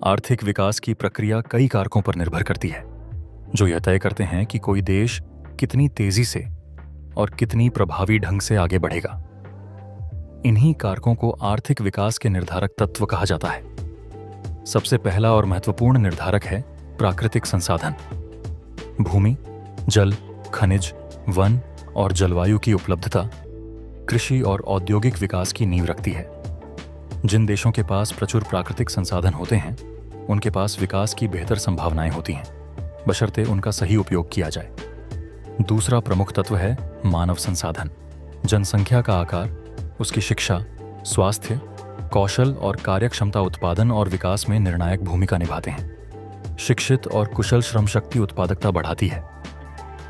आर्थिक विकास की प्रक्रिया कई कारकों पर निर्भर करती है, जो यह तय करते हैं कि कोई देश कितनी तेजी से और कितनी प्रभावी ढंग से आगे बढ़ेगा। इन्हीं कारकों को आर्थिक विकास के निर्धारक तत्व कहा जाता है। सबसे पहला और महत्वपूर्ण निर्धारक है प्राकृतिक संसाधन। भूमि, जल, खनिज, वन और जलवायु की उपलब्धता कृषि और औद्योगिक विकास की नींव रखती है। जिन देशों के पास प्रचुर प्राकृतिक संसाधन होते हैं, उनके पास विकास की बेहतर संभावनाएं होती हैं, बशर्ते उनका सही उपयोग किया जाए। दूसरा प्रमुख तत्व है मानव संसाधन। जनसंख्या का आकार, उसकी शिक्षा, स्वास्थ्य, कौशल और कार्यक्षमता उत्पादन और विकास में निर्णायक भूमिका निभाते हैं। शिक्षित और कुशल श्रम शक्ति उत्पादकता बढ़ाती है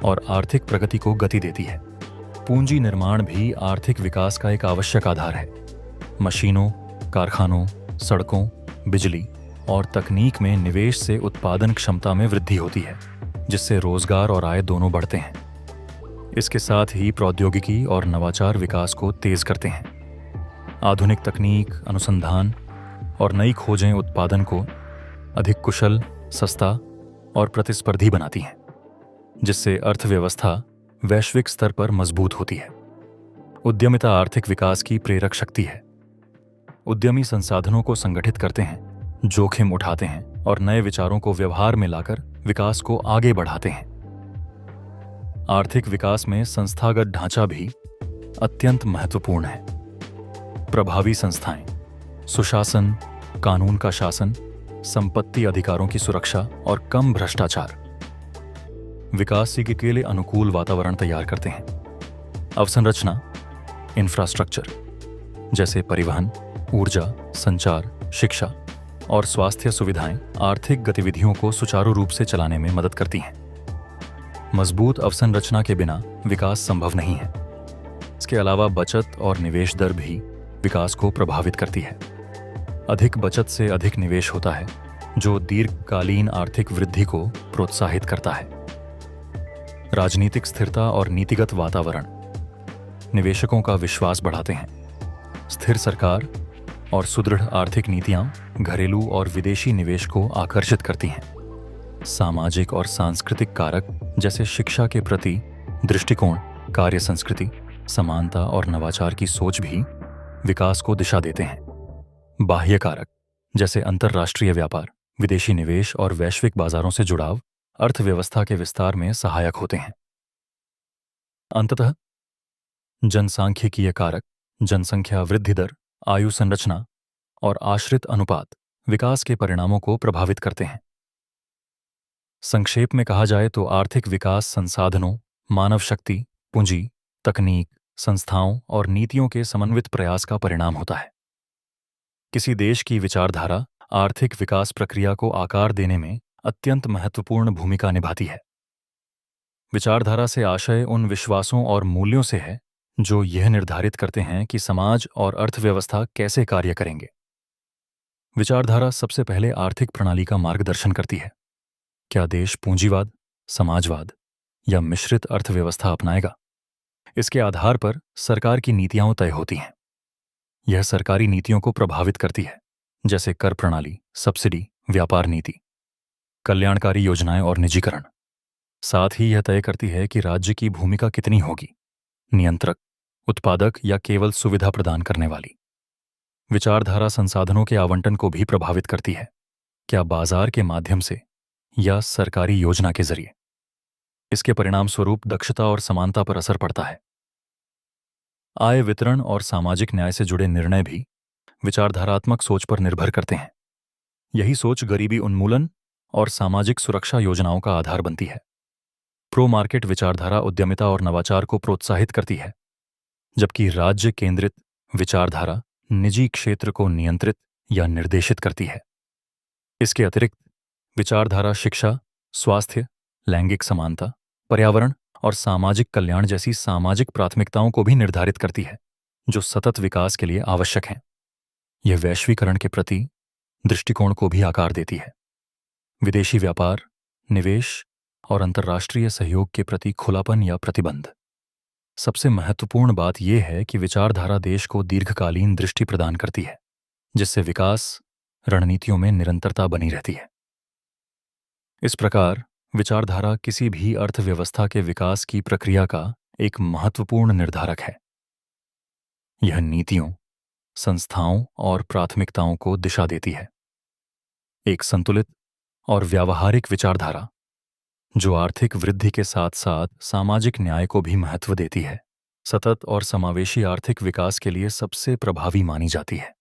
और आर्थिक प्रगति को गति देती है। पूंजी निर्माण भी आर्थिक विकास का एक आवश्यक आधार है। मशीनों, कारखानों, सड़कों, बिजली और तकनीक में निवेश से उत्पादन क्षमता में वृद्धि होती है, जिससे रोजगार और आय दोनों बढ़ते हैं। इसके साथ ही प्रौद्योगिकी और नवाचार विकास को तेज करते हैं। आधुनिक तकनीक, अनुसंधान और नई खोजें उत्पादन को अधिक कुशल, सस्ता और प्रतिस्पर्धी बनाती हैं, जिससे अर्थव्यवस्था वैश्विक स्तर पर मजबूत होती है। उद्यमिता आर्थिक विकास की प्रेरक शक्ति है। उद्यमी संसाधनों को संगठित करते हैं, जोखिम उठाते हैं और नए विचारों को व्यवहार में लाकर विकास को आगे बढ़ाते हैं। आर्थिक विकास में संस्थागत ढांचा भी अत्यंत महत्वपूर्ण है। प्रभावी संस्थाएं, सुशासन, कानून का शासन, संपत्ति अधिकारों की सुरक्षा और कम भ्रष्टाचार विकास के लिए अनुकूल वातावरण तैयार करते हैं। अवसंरचना, इंफ्रास्ट्रक्चर जैसे परिवहन, ऊर्जा, संचार, शिक्षा और स्वास्थ्य सुविधाएं आर्थिक गतिविधियों को सुचारू रूप से चलाने में मदद करती हैं। मजबूत अवसंरचना के बिना विकास संभव नहीं है। इसके अलावा बचत और निवेश दर भी विकास को प्रभावित करती है। अधिक बचत से अधिक निवेश होता है, जो दीर्घकालीन आर्थिक वृद्धि को प्रोत्साहित करता है। राजनीतिक स्थिरता और नीतिगत वातावरण निवेशकों का विश्वास बढ़ाते हैं। स्थिर सरकार और सुदृढ़ आर्थिक नीतियां घरेलू और विदेशी निवेश को आकर्षित करती हैं। सामाजिक और सांस्कृतिक कारक जैसे शिक्षा के प्रति दृष्टिकोण, कार्य संस्कृति, समानता और नवाचार की सोच भी विकास को दिशा देते हैं। बाह्य कारक जैसे अंतर्राष्ट्रीय व्यापार, विदेशी निवेश और वैश्विक बाजारों से जुड़ाव अर्थव्यवस्था के विस्तार में सहायक होते हैं। अंततः जनसांख्यिकीय कारक, जनसंख्या वृद्धि दर, आयु संरचना और आश्रित अनुपात विकास के परिणामों को प्रभावित करते हैं। संक्षेप में कहा जाए तो आर्थिक विकास संसाधनों, मानव शक्ति, पूंजी, तकनीक, संस्थाओं और नीतियों के समन्वित प्रयास का परिणाम होता है। किसी देश की विचारधारा आर्थिक विकास प्रक्रिया को आकार देने में अत्यंत महत्वपूर्ण भूमिका निभाती है। विचारधारा से आशय उन विश्वासों और मूल्यों से है जो यह निर्धारित करते हैं कि समाज और अर्थव्यवस्था कैसे कार्य करेंगे। विचारधारा सबसे पहले आर्थिक प्रणाली का मार्गदर्शन करती है। क्या देश पूंजीवाद, समाजवाद या मिश्रित अर्थव्यवस्था अपनाएगा? इसके आधार पर सरकार की नीतियां तय होती हैं। यह सरकारी नीतियों को प्रभावित करती है, जैसे कर प्रणाली, सब्सिडी, व्यापार नीति, कल्याणकारी योजनाएं और निजीकरण। साथ ही यह तय करती है कि राज्य की भूमिका कितनी होगी, नियंत्रक, उत्पादक या केवल सुविधा प्रदान करने वाली। विचारधारा संसाधनों के आवंटन को भी प्रभावित करती है। क्या बाजार के माध्यम से या सरकारी योजना के जरिए? इसके परिणाम स्वरूप दक्षता और समानता पर असर पड़ता है। आय वितरण और सामाजिक न्याय से जुड़े निर्णय भी विचारधारात्मक सोच पर निर्भर करते हैं। यही सोच गरीबी उन्मूलन और सामाजिक सुरक्षा योजनाओं का आधार बनती है। प्रो मार्केट विचारधारा उद्यमिता और नवाचार को प्रोत्साहित करती है, जबकि राज्य केंद्रित विचारधारा निजी क्षेत्र को नियंत्रित या निर्देशित करती है। इसके अतिरिक्त विचारधारा शिक्षा, स्वास्थ्य, लैंगिक समानता, पर्यावरण और सामाजिक कल्याण जैसी सामाजिक प्राथमिकताओं को भी निर्धारित करती है, जो सतत विकास के लिए आवश्यक हैं। यह वैश्वीकरण के प्रति दृष्टिकोण को भी आकार देती है। विदेशी व्यापार, निवेश और अंतर्राष्ट्रीय सहयोग के प्रति खुलापन या प्रतिबंध। सबसे महत्वपूर्ण बात यह है कि विचारधारा देश को दीर्घकालीन दृष्टि प्रदान करती है, जिससे विकास रणनीतियों में निरंतरता बनी रहती है। इस प्रकार विचारधारा किसी भी अर्थव्यवस्था के विकास की प्रक्रिया का एक महत्वपूर्ण निर्धारक है। यह नीतियों, संस्थाओं और प्राथमिकताओं को दिशा देती है। एक संतुलित और व्यावहारिक विचारधारा जो आर्थिक वृद्धि के साथ साथ सामाजिक न्याय को भी महत्व देती है, सतत और समावेशी आर्थिक विकास के लिए सबसे प्रभावी मानी जाती है।